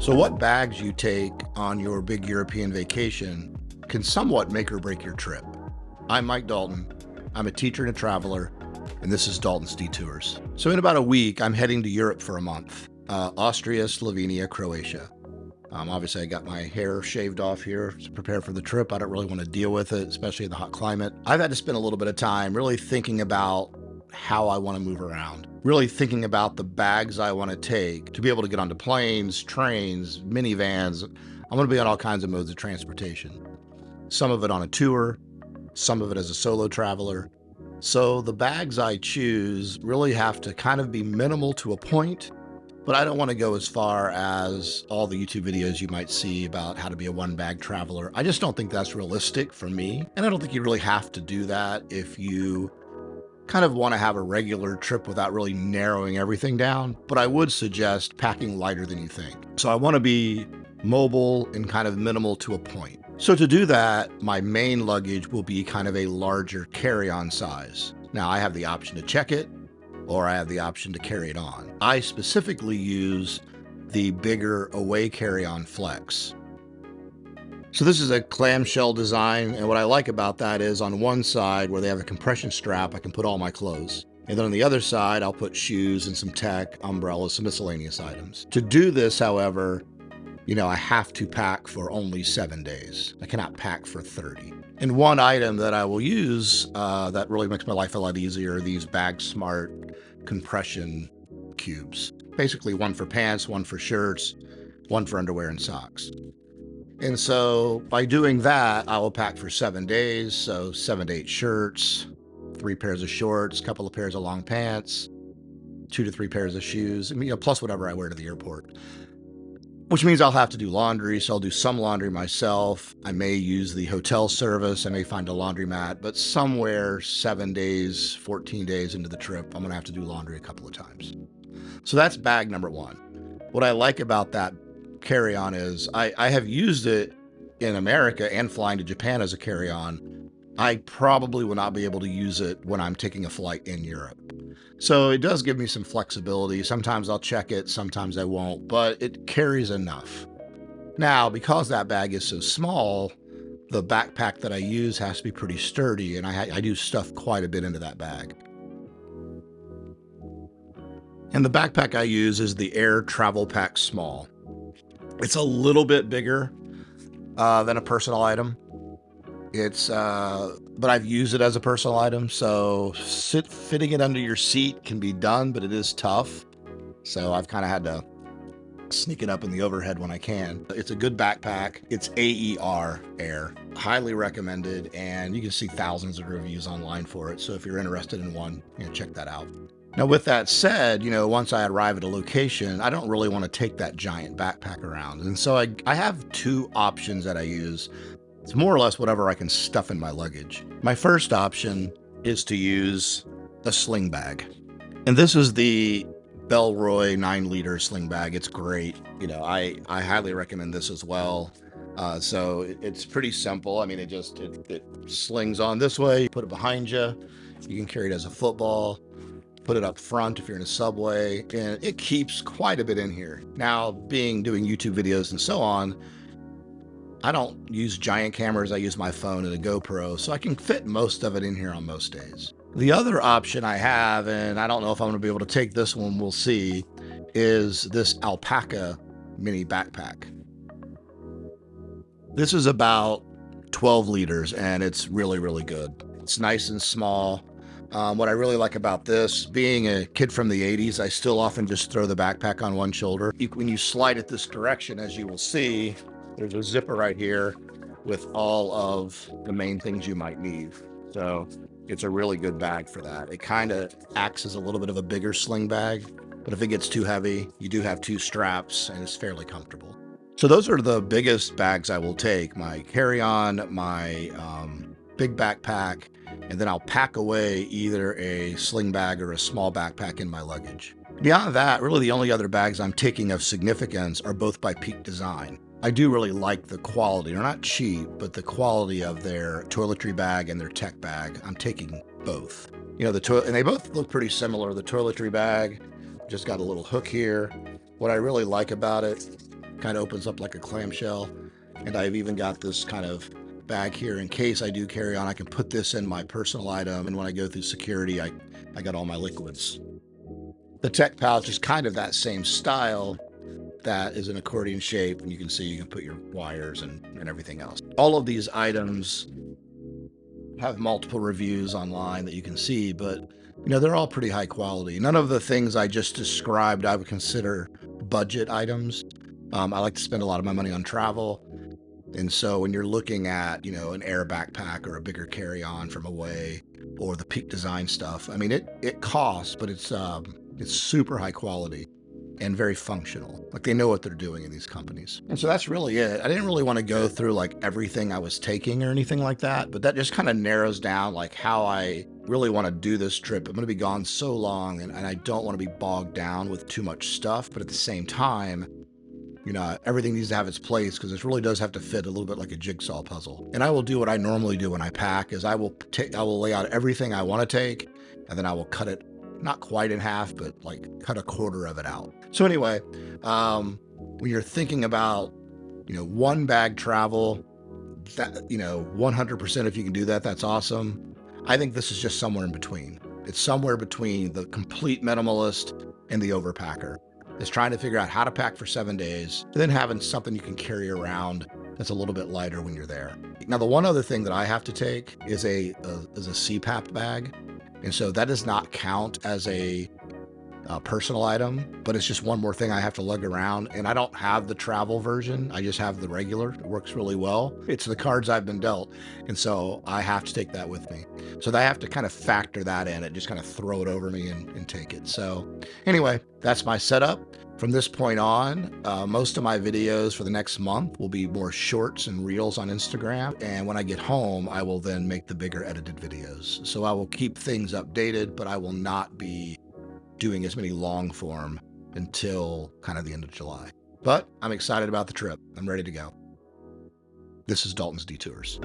So what bags you take on your big European vacation can somewhat make or break your trip. I'm Mike Dalton. I'm a teacher and a traveler, and this is Dalton's Detours. So in about a week, I'm heading to Europe for a month. Austria, Slovenia, Croatia. Obviously, I got my hair shaved off here to prepare for the trip. I don't really want to deal with it, especially in the hot climate. I've had to spend a little bit of time really thinking about how I want to move around, really thinking about the bags I want to take to be able to get onto planes, trains, minivans. I'm going to be on all kinds of modes of transportation. Some of it on a tour, some of it as a solo traveler. So the bags I choose really have to kind of be minimal to a point, but I don't want to go as far as all the YouTube videos you might see about how to be a one-bag traveler. I just don't think that's realistic for me. And I don't think you really have to do that if you kind of want to have a regular trip without really narrowing everything down. But I would suggest packing lighter than you think. So I want to be mobile and kind of minimal to a point. So to do that, my main luggage will be kind of a larger carry-on size. Now I have the option to check it, or I have the option to carry it on. I specifically use the bigger away carry-on flex. So this is a clamshell design, and what I like about that is on one side where they have a compression strap, I can put all my clothes. And then on the other side, I'll put shoes and some tech, umbrellas, some miscellaneous items. To do this, however, I have to pack for only 7 days. I cannot pack for 30. And one item that I will use that really makes my life a lot easier are these Bag Smart compression cubes. Basically one for pants, one for shirts, one for underwear and socks. And so by doing that, I will pack for 7 days. So 7 to 8 shirts, 3 pairs of shorts, a couple of pairs of long pants, 2 to 3 pairs of shoes, plus whatever I wear to the airport. Which means I'll have to do laundry, so I'll do some laundry myself. I may use the hotel service. I may find a laundromat, but somewhere 7 days, 14 days into the trip, I'm gonna have to do laundry a couple of times. So that's bag number one. What I like about that carry-on is I have used it in America and flying to Japan as a carry-on. I probably will not be able to use it when I'm taking a flight in Europe. So it does give me some flexibility. Sometimes I'll check it, sometimes I won't, but it carries enough. Now, because that bag is so small, the backpack that I use has to be pretty sturdy, and I do stuff quite a bit into that bag. And the backpack I use is the AER Travel Pack Small. It's a little bit bigger than a personal item. But I've used it as a personal item, so fitting it under your seat can be done, but it is tough. So I've kind of had to sneak it up in the overhead when I can. It's a good backpack. It's AER. Highly recommended, and you can see thousands of reviews online for it. So if you're interested in one, check that out. Now, with that said, once I arrive at a location, I don't really want to take that giant backpack around. And so I have 2 options that I use. It's more or less whatever I can stuff in my luggage. My first option is to use a sling bag. And this is the Bellroy 9-liter sling bag. It's great. I highly recommend this as well. So it's pretty simple. I mean, it slings on this way. You put it behind you. You can carry it as a football. Put it up front if you're in a subway. And it keeps quite a bit in here. Now, doing YouTube videos and so on, I don't use giant cameras. I use my phone and a GoPro, so I can fit most of it in here on most days. The other option I have, and I don't know if I'm going to be able to take this one, we'll see, is this alpaca mini backpack. This is about 12 liters, and it's really, really good. It's nice and small. What I really like about this, being a kid from the 80s, I still often just throw the backpack on one shoulder. When you slide it this direction, as you will see, there's a zipper right here with all of the main things you might need. So it's a really good bag for that. It kind of acts as a little bit of a bigger sling bag, but if it gets too heavy, you do have 2 straps and it's fairly comfortable. So those are the biggest bags I will take: my carry-on, my big backpack, and then I'll pack away either a sling bag or a small backpack in my luggage. Beyond that, really the only other bags I'm taking of significance are both by Peak Design. I do really like the quality. They're not cheap, but the quality of their toiletry bag and their tech bag. I'm taking both. And they both look pretty similar. The toiletry bag just got a little hook here. What I really like about it kind of opens up like a clamshell. And I've even got this kind of bag here in case I do carry on. I can put this in my personal item, and when I go through security, I got all my liquids. The tech pouch is kind of that same style, that is an accordion shape, and you can see you can put your wires and everything else. All of these items have multiple reviews online that you can see, but they're all pretty high quality. None of the things I just described I would consider budget items. I like to spend a lot of my money on travel. And so when you're looking at, an air backpack or a bigger carry-on from Away or the Peak Design stuff, I mean, it costs, but it's super high quality and very functional. Like, they know what they're doing in these companies. And so that's really it. I didn't really want to go through like everything I was taking or anything like that, but that just kind of narrows down like how I really want to do this trip. I'm going to be gone so long, and I don't want to be bogged down with too much stuff, but at the same time, everything needs to have its place, because this really does have to fit a little bit like a jigsaw puzzle. And I will do what I normally do when I pack, is I will lay out everything I want to take, and then I will cut it, not quite in half, but like cut a quarter of it out. So anyway, when you're thinking about, one bag travel, that, 100%, if you can do that, that's awesome. I think this is just somewhere in between. It's somewhere between the complete minimalist and the overpacker. Is trying to figure out how to pack for 7 days, and then having something you can carry around that's a little bit lighter when you're there. Now, the one other thing that I have to take is a CPAP bag. And so that does not count as a personal item, but it's just one more thing I have to lug around. And I don't have the travel version. I just have the regular. It works really well. It's the cards I've been dealt. And so I have to take that with me. So I have to kind of factor that in. It just kind of throw it over me and take it. So anyway, that's my setup. From this point on, most of my videos for the next month will be more shorts and reels on Instagram. And when I get home, I will then make the bigger edited videos. So I will keep things updated, but I will not be doing as many long form until kind of the end of July. But I'm excited about the trip. I'm ready to go. This is Dalton's Detours.